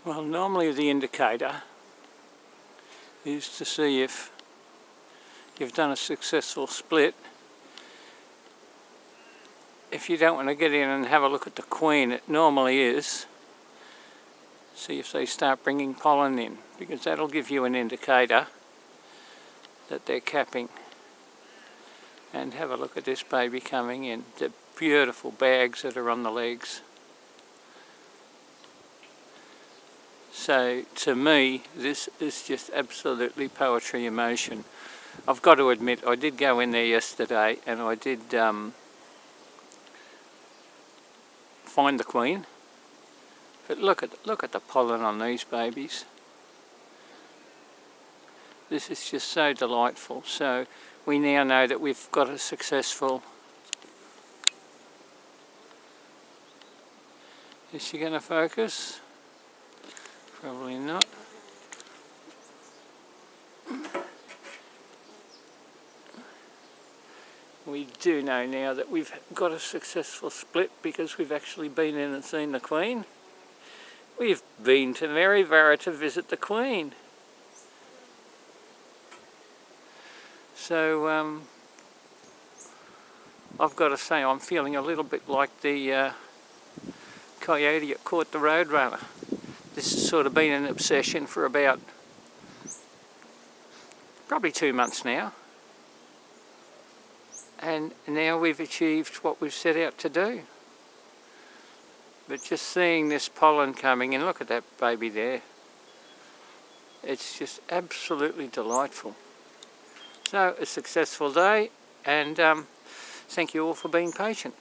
Well, normally the indicator is to see if you've done a successful split. If you don't want to get in and have a look at the queen, it normally is. See if they start bringing pollen in, because that'll give you an indicator that they're capping. And have a look at this baby coming in. The beautiful bags that are on the legs. So to me, this is just absolutely poetry in motion. I've got to admit, I did go in there yesterday and I did find the queen. But look at the pollen on these babies. This is just so delightful. So we now know that we've got a successful... Is she going to focus? Probably not. We do know now that we've got a successful split because we've actually been in and seen the queen. We've been to Maryborough to visit the queen. So I've got to say I'm feeling a little bit like the coyote that caught the roadrunner. This has sort of been an obsession for about probably 2 months now. And now we've achieved what we've set out to do. But just seeing this pollen coming in, look at that baby there. It's just absolutely delightful. So a successful day, and thank you all for being patient.